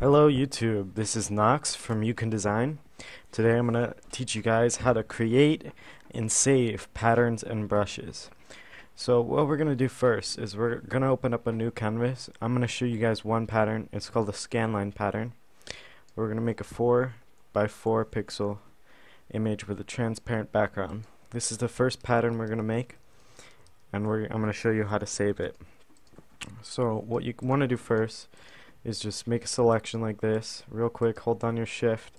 Hello YouTube, this is Knox from You Can Design. Today I'm going to teach you guys how to create and save patterns and brushes. So what we're going to do first is we're going to open up a new canvas. I'm going to show you guys one pattern. It's called the scanline pattern. We're going to make a 4 by 4 pixel image with a transparent background. This is the first pattern we're going to make, and I'm going to show you how to save it. So what you want to do first is just make a selection like this real quick, hold down your shift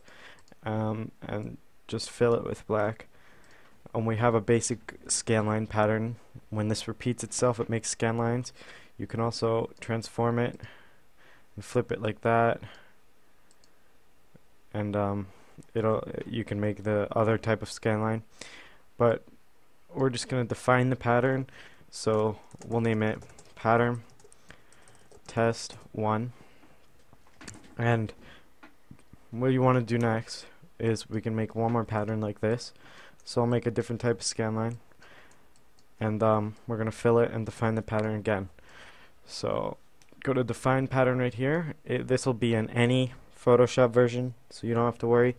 and just fill it with black. And we have a basic scanline pattern. When this repeats itself, it makes scanlines. You can also transform it and flip it like that, and you can make the other type of scanline. But we're just going to define the pattern, so we'll name it pattern test 1. And what you want to do next is we can make one more pattern like this. So I'll make a different type of scanline, and we're going to fill it and define the pattern again. So go to define pattern right here. This will be in any Photoshop version, so you don't have to worry.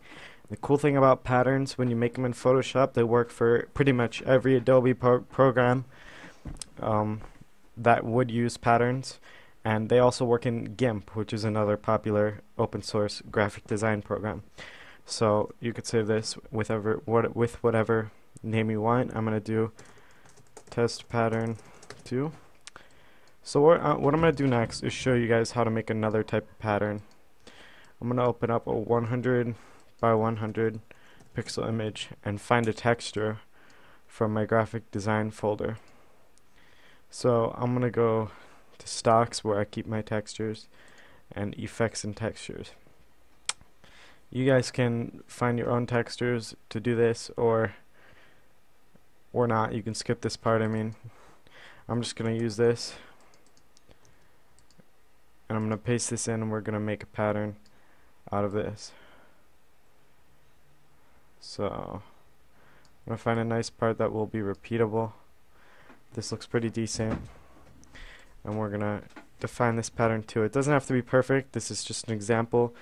The cool thing about patterns, when you make them in Photoshop, they work for pretty much every Adobe program that would use patterns. And they also work in GIMP, which is another popular open source graphic design program. So you could save this with whatever name you want. I'm going to do test pattern 2. So what I'm going to do next is show you guys how to make another type of pattern. I'm going to open up a 100 by 100 pixel image and find a texture from my graphic design folder. So I'm going to go to stocks, where I keep my textures, and effects and textures. You guys can find your own textures to do this, or not. You can skip this part. I'm just going to use this, and I'm going to paste this in, and we're going to make a pattern out of this. So I'm going to find a nice part that will be repeatable. This looks pretty decent, and we're gonna define this pattern too. It doesn't have to be perfect. This is just an example.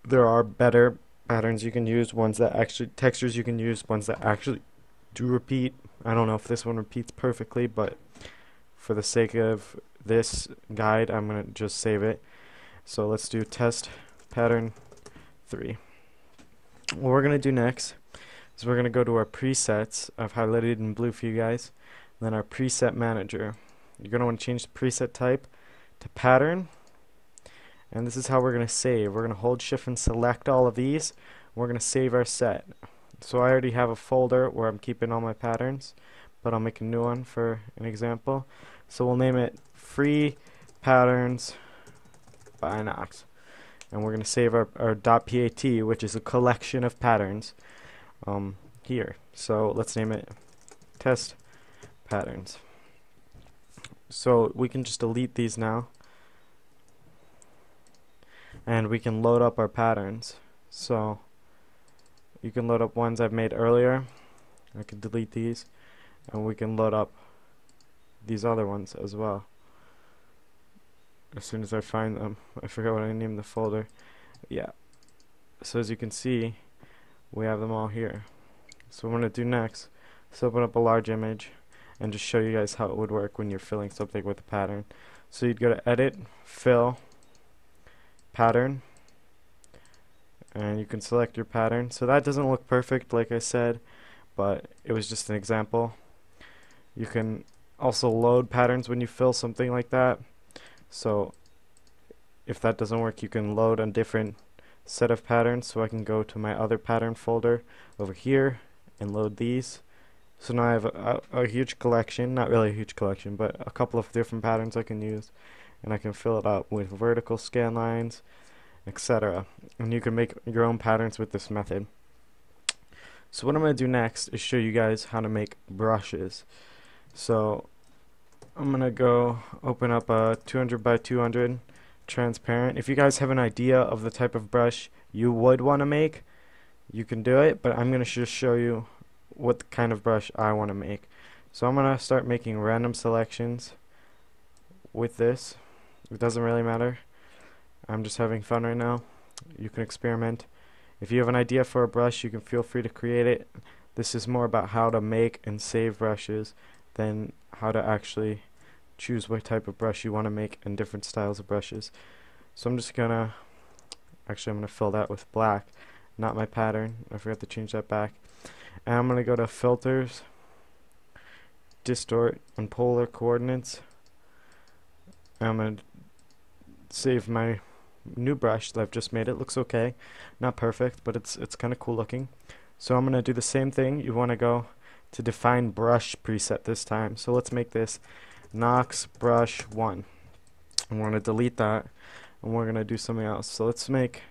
There are better patterns you can use, textures you can use, ones that actually do repeat. I don't know if this one repeats perfectly, but for the sake of this guide, I'm gonna just save it. So let's do test pattern 3. What we're gonna do next is we're gonna go to our presets. I've highlighted in blue for you guys. Then our preset manager. You're going to want to change the preset type to pattern, and this is how we're going to save. We're going to hold shift and select all of these. We're going to save our set. So I already have a folder where I'm keeping all my patterns, but I'll make a new one for an example. So we'll name it free patterns by Knox, and we're going to save our .pat, which is a collection of patterns, here. So let's name it test patterns. So we can just delete these now, and we can load up our patterns. So you can load up ones I've made earlier. I can delete these, and we can load up these other ones as well as soon as I find them. I forgot what I named the folder. Yeah, so as you can see, we have them all here. So what I'm going to do next is open up a large image and just show you guys how it would work when you're filling something with a pattern. So you'd go to edit, fill, pattern, and you can select your pattern. So that doesn't look perfect, like I said, but it was just an example. You can also load patterns when you fill something like that. So if that doesn't work, you can load a different set of patterns. So I can go to my other pattern folder over here and load these. So now I have a huge collection, not really a huge collection, but a couple of different patterns I can use, and I can fill it up with vertical scan lines, etc. And you can make your own patterns with this method. So what I'm going to do next is show you guys how to make brushes. So I'm going to go open up a 200 by 200 transparent. If you guys have an idea of the type of brush you would want to make, you can do it, but I'm going to just show you what kind of brush I want to make. So I'm going to start making random selections with this. It doesn't really matter. I'm just having fun right now. You can experiment. If you have an idea for a brush, you can feel free to create it. This is more about how to make and save brushes than how to actually choose what type of brush you want to make and different styles of brushes. So I'm just gonna, actually I'm gonna fill that with black, not my pattern. I forgot to change that back. And I'm gonna go to filters, distort on polar coordinates. And I'm gonna save my new brush that I've just made. It looks okay, not perfect, but it's kind of cool looking. So I'm gonna do the same thing. You want to go to define brush preset this time. So let's make this Knox brush 1. I'm going to delete that, and we're going to do something else. So let's make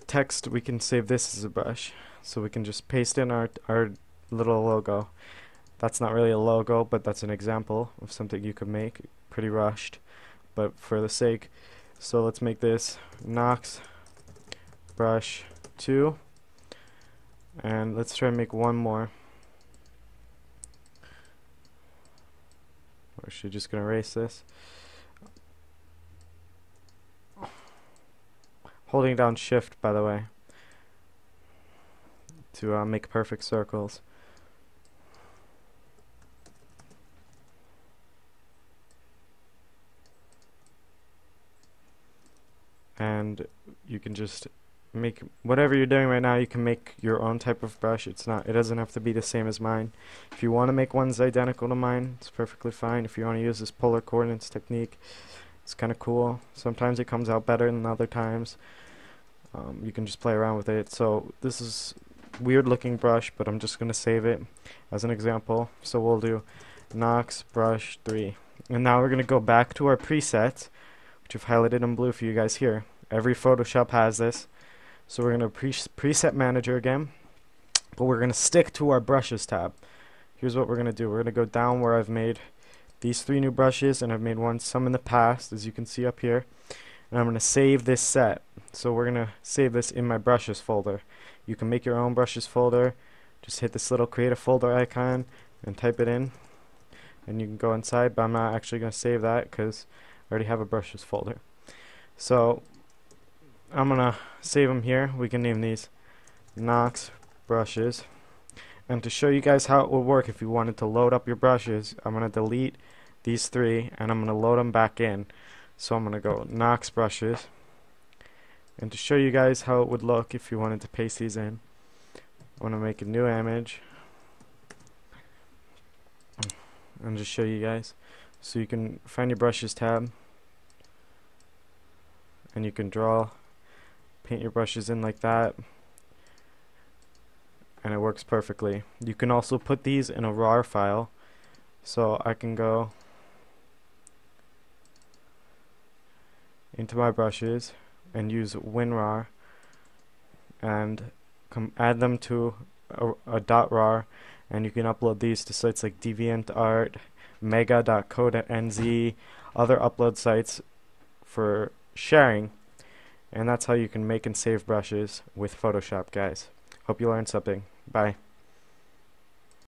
text. We can save this as a brush, so we can just paste in our little logo. That's not really a logo, but that's an example of something you could make. Pretty rushed, but for the sake. So let's make this Knox brush 2, and let's try and make one more. We're actually just going to erase this. Holding down shift, by the way, to make perfect circles. And you can just make whatever you're doing right now. You can make your own type of brush. It doesn't have to be the same as mine. If you want to make ones identical to mine, it's perfectly fine. If you want to use this polar coordinates technique, it's kind of cool. Sometimes it comes out better than other times. You can just play around with it. So this is weird looking brush, but I'm just going to save it as an example. So we'll do Knox brush 3, and now we're going to go back to our presets, which I've highlighted in blue for you guys here. Every Photoshop has this. So we're going to preset manager again, but we're going to stick to our brushes tab. Here's what we're going to do. We're going to go down where I've made these 3 new brushes, and I've made some in the past, as you can see up here. And I'm going to save this set. So we're going to save this in my brushes folder. You can make your own brushes folder. Just hit this little create a folder icon and type it in, and you can go inside, but I'm not actually going to save that because I already have a brushes folder. So I'm going to save them here. We can name these Knox brushes. And to show you guys how it would work if you wanted to load up your brushes, I'm going to delete these 3 and I'm going to load them back in. So I'm going to go Knox brushes. And to show you guys how it would look if you wanted to paste these in, I want to make a new image and just show you guys. So you can find your brushes tab, and you can paint your brushes in like that, and it works perfectly. You can also put these in a RAR file. So I can go into my brushes and use WinRAR and add them to a .rar, and you can upload these to sites like DeviantArt, mega.co.nz, other upload sites for sharing. And that's how you can make and save brushes with Photoshop, guys. Hope you learned something. Bye.